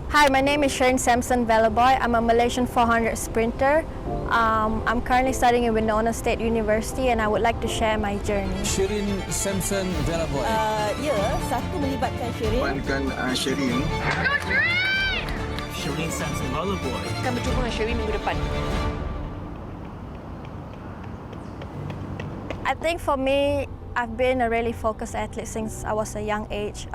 Hi, my name is Shireen Samson Veloboy. I'm a Malaysian 400 sprinter. I'm currently studying at Winona State University and I would like to share my journey. Shireen Samson Veloboy. Ya, satu melibatkan Shireen. Shireen. Go Shireen! Shireen Samson Veloboy. Akan berjumpa dengan Shireen minggu depan. I think for me, I've been a really focused athlete since I was a young age.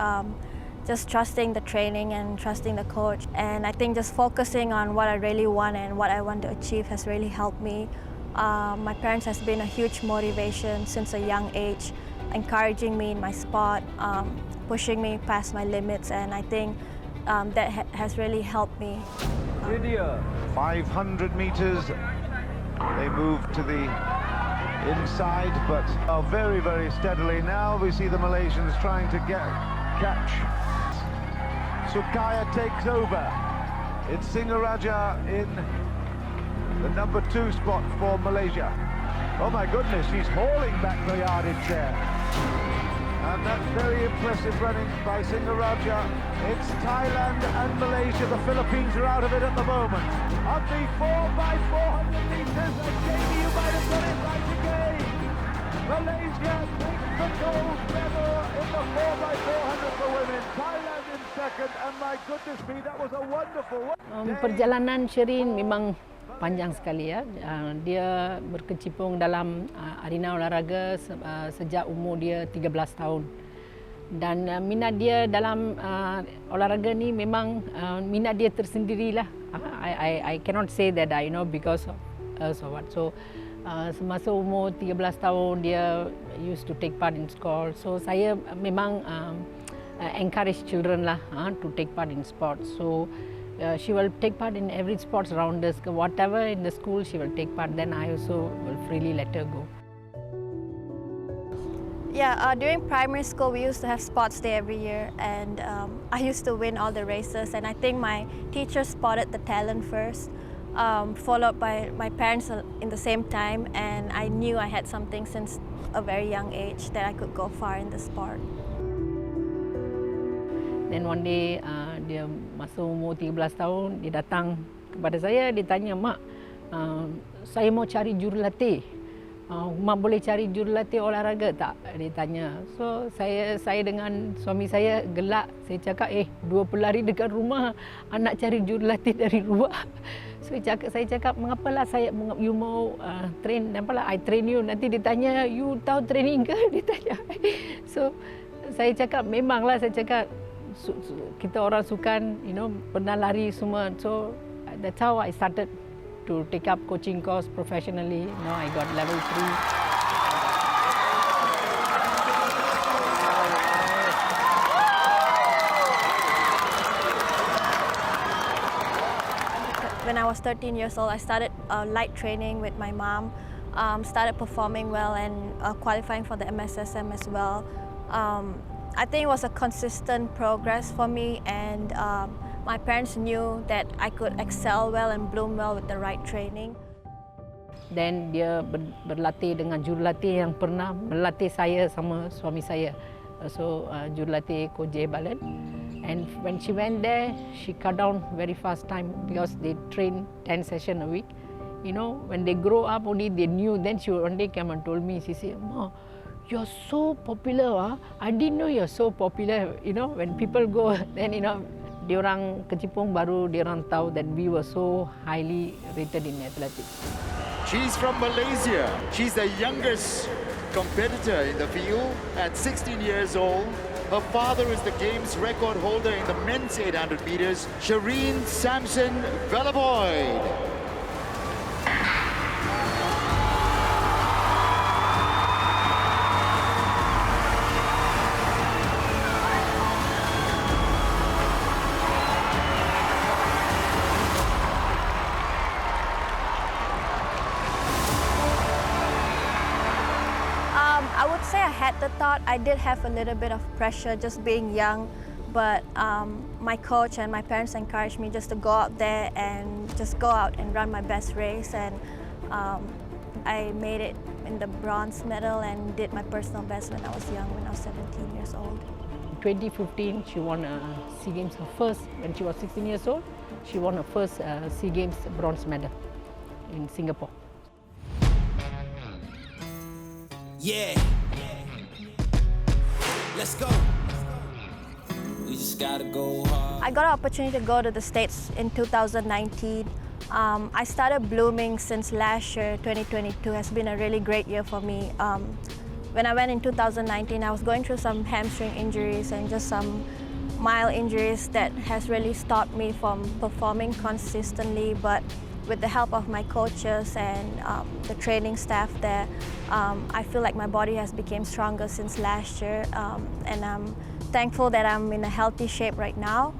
Just trusting the training and trusting the coach. And I think just focusing on what I really want and what I want to achieve has really helped me. My parents has been a huge motivation since a young age, encouraging me in my sport, pushing me past my limits, and I think that has really helped me. 500 meters, they move to the inside, but very, very steadily. Now we see the Malaysians trying to catch. Sooka takes over. It's Singaraja in the number 2 spot for Malaysia. Oh my goodness, she's hauling back the yardage there. And that's very impressive running by Singaraja. It's Thailand and Malaysia. The Philippines are out of it at the moment. On the 4x400 meters, and Jamie, you might have got it right again. Malaysia takes the gold medal in the 4x400 for women. Thailand in second, and my goodness me, that was a wonderful Perjalanan Shireen memang panjang sekali ya. Dia berkecimpung dalam arena olahraga sejak umur dia 13 tahun. Dan minat dia dalam olahraga ni memang minat dia tersendirilah. I cannot say that because of us or what. So semasa umur 13 tahun dia used to take part in sport. So saya memang encourage children lah to take part in sports. So she will take part in every sports around us. Whatever in the school she will take part. Then I also will freely let her go. Yeah, during primary school we used to have sports day every year, and I used to win all the races, and I think my teacher spotted the talent first, followed by my parents in the same time, and I knew I had something since a very young age that I could go far in the sport. Then one day dia masa umur 13 tahun dia datang kepada saya, dia tanya, "Mak, saya mau cari jurulatih. Mak boleh cari jurulatih olahraga tak?" Dia tanya. So saya dengan suami saya gelak. Saya cakap, dua pelari dekat rumah, anak cari jurulatih dari luar. So saya cakap, "Mengapalah you mau train? Nampalah I train you." Nanti dia tanya, "You tahu training ke?" Dia tanya. So saya cakap, "Memanglah." Saya cakap, kita orang sukan, pernah lari semua. So that's how I started to take up coaching course professionally. Now I got level 3. When I was 13 years old, I started light training with my mom, started performing well and qualifying for the MSSM as well. I think it was a consistent progress for me, and my parents knew that I could excel well and bloom well with the right training. Then dia berlatih dengan jurulatih yang pernah melatih saya sama suami saya. So jurulatih Coach Balan. And when she went there, she cut down very fast time because they train 10 sessions a week. When they grow up only they knew. Then she one day came and told me, she said, "Ma, you're so popular. I didn't know you're so popular." When people go, then diorang kecimpung baru diorang tahu that we were so highly rated in athletics. She's from Malaysia. She's the youngest competitor in the field at 16 years old. Her father is the game's record holder in the men's 800 meters, Shireen Samson Veloboy. I would say I had the thought. I did have a little bit of pressure just being young, but my coach and my parents encouraged me just to go out there and just go out and run my best race, and I made it in the bronze medal and did my personal best when I was young, when I was 17 years old. 2015, she won a SEA Games, her first, when she was 16 years old, she won her first SEA Games bronze medal in Singapore. Yeah. Let's go. We just gotta go hard. I got an opportunity to go to the States in 2019. I started blooming since last year. 2022 has been a really great year for me. When I went in 2019, I was going through some hamstring injuries and just some mild injuries that has really stopped me from performing consistently. But with the help of my coaches and the training staff there, I feel like my body has become stronger since last year, and I'm thankful that I'm in a healthy shape right now.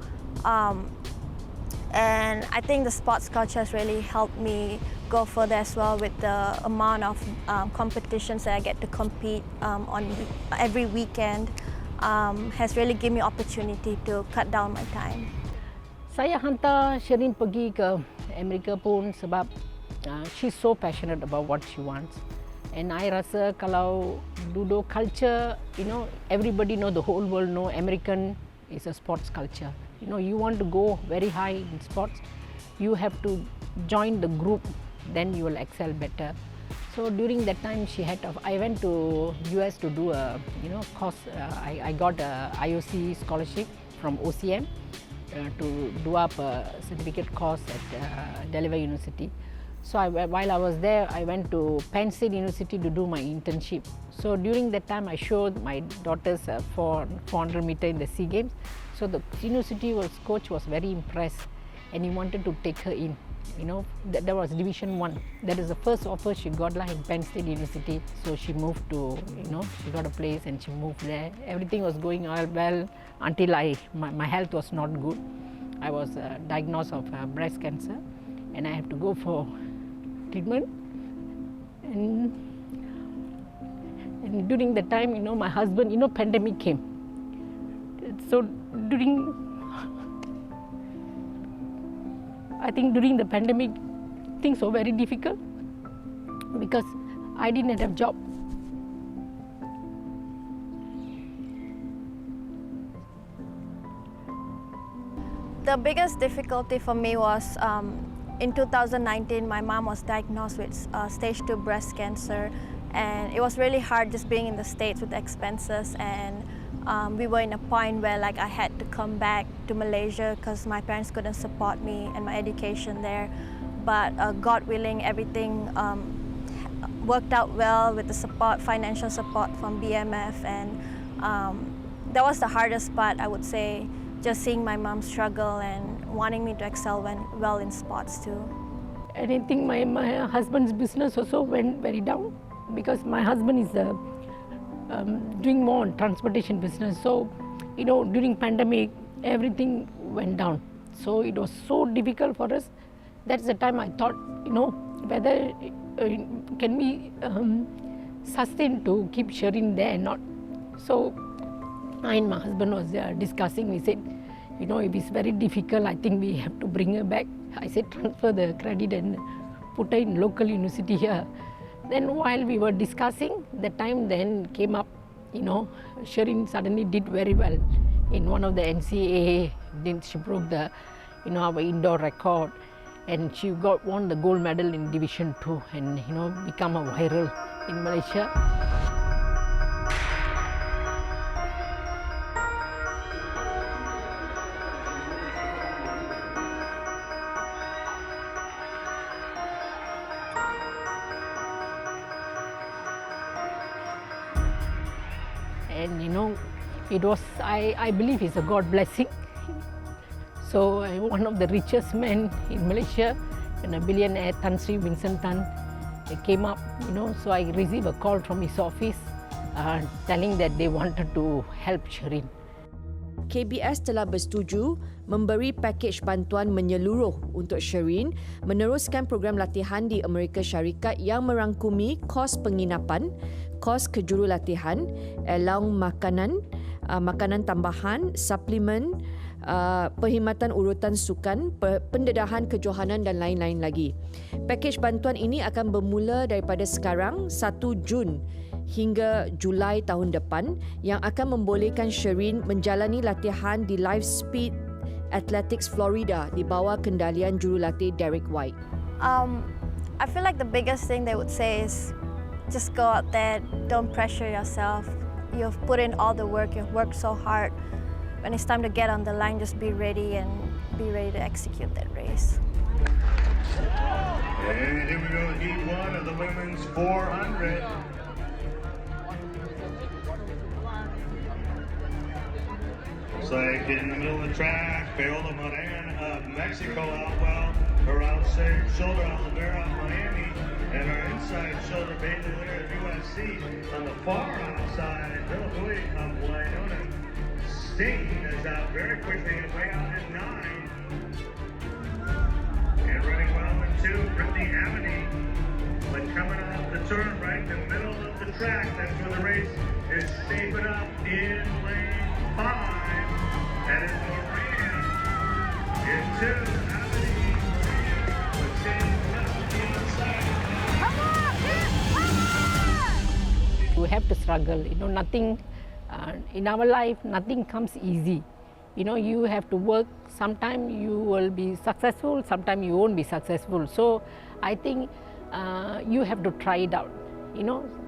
And I think the sports culture has really helped me go further as well with the amount of competitions that I get to compete on every weekend. Has really given me opportunity to cut down my time. Saya hantar Sherin pergi ke Amerika pun sebab she's so passionate about what she wants. And I rasa kalau judo culture, everybody know, the whole world know American is a sports culture. You want to go very high in sports, you have to join the group, then you will excel better. So during that time, I went to US to do a course. I got a IOC scholarship from OCM to do up a certificate course at Delaware University. So while I was there, I went to Penn State University to do my internship. So during that time, I showed my daughters 400 meter in the SEA Games. So the university coach was very impressed, and he wanted to take her in. That was Division 1. That is the first offer she got in Penn State University. So she moved to, she got a place and she moved there. Everything was going all well until my health was not good. I was diagnosed of breast cancer, and I had to go for treatment. And during the time, my husband, pandemic came. So I think during the pandemic, things were very difficult because I didn't have a job. The biggest difficulty for me was in 2019, my mom was diagnosed with stage 2 breast cancer, and it was really hard just being in the States with the expenses, and we were in a point where I had to come back to Malaysia because my parents couldn't support me and my education there. But God willing, everything worked out well with the support, financial support from BMF, and that was the hardest part, I would say, just seeing my mom struggle and wanting me to excel well in sports too. And I think my husband's business also went very down because my husband is doing more on transportation business. So, during pandemic, everything went down. So it was so difficult for us. That's the time I thought, whether can we sustain to keep Sherin there or not. So I and my husband was discussing. We said, if it's very difficult, I think we have to bring her back. I said, transfer the credit and put her in local university here. Then while we were discussing, the time then came up, Sherin suddenly did very well in one of the NCAA. Then she broke the, our indoor record, and she won the gold medal in Division 2 and, become a viral in Malaysia. And it was, I believe it's a God blessing. So one of the richest men in Malaysia, and a billionaire, Tan Sri Vincent Tan, came up, so I received a call from his office telling that they wanted to help Sherin. KBS telah bersetuju memberi pakej bantuan menyeluruh untuk Sherin meneruskan program latihan di Amerika Syarikat yang merangkumi kos penginapan, kos kejurulatihan, allowance makanan, makanan tambahan, suplemen, perkhidmatan urutan sukan, pendedahan kejohanan dan lain-lain lagi. Pakej bantuan ini akan bermula daripada sekarang 1 Jun hingga Julai tahun depan yang akan membolehkan Shereen menjalani latihan di Live Speed Athletics Florida di bawah kendalian jurulatih Derek White. I feel like the biggest thing they would say is just go out there, don't pressure yourself. You've put in all the work, you've worked so hard. When it's time to get on the line, just be ready and be ready to execute that race. And here we go, heat one of the women's 400. Looks like in the middle of the track, Paola Moran of Mexico out well. Her outside shoulder, Oliveira of Miami. And our inside shoulder, Bailey Lear of USC. On the far outside, Villavoy of Winona. Sting is out very quickly and way out at 9. And running well in 2, Brittany Amity. But coming off the turn right in the middle of the track, that's where the race is shaping up in lane 5. That is Maria in 2, Amity. But Sting left the inside. You have to struggle. Nothing in our life, nothing comes easy. You have to work. Sometimes you will be successful, sometimes you won't be successful. So I think you have to try it out.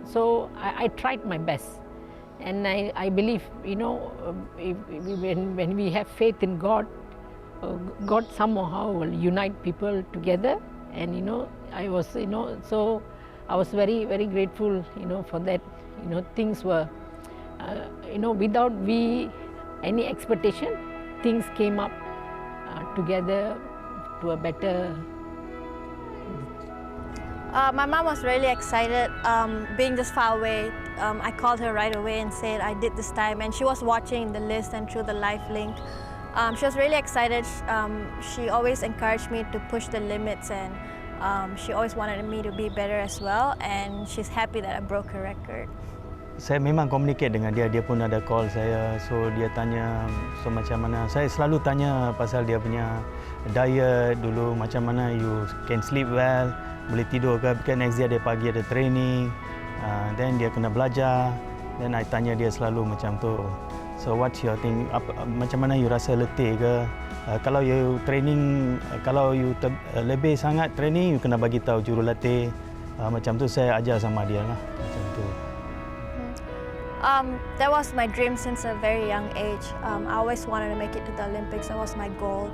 So I tried my best, and I believe when we have faith in God, God somehow will unite people together. And I was so I was very, very grateful for that. Things were without any expectation, things came up together to a better. My mom was really excited, being this far away. I called her right away and said I did this time, and she was watching the list and through the live link. She was really excited. She always encouraged me to push the limits, and she always wanted me to be better as well, and she's happy that I broke her record. Saya memang communicate dengan dia, dia pun ada call saya, so dia tanya so macam mana. Saya selalu tanya pasal dia punya diet dulu, macam mana you can sleep well, boleh tidur ke, kan next day dia pagi ada training, then dia kena belajar, then I tanya dia selalu macam tu. So what's your thing, macam mana you rasa letih ke, kalau you training, kalau you lebih sangat training, you kena bagi tahu jurulatih, macam tu saya ajar sama dia lah, macam tu. That was my dream since a very young age. I always wanted to make it to the Olympics. That was my goal.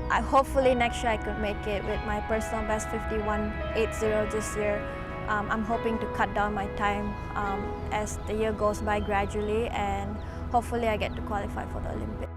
Hopefully next year I could make it with my personal best 51.80 this year. I'm hoping to cut down my time as the year goes by gradually, and hopefully I get to qualify for the Olympics.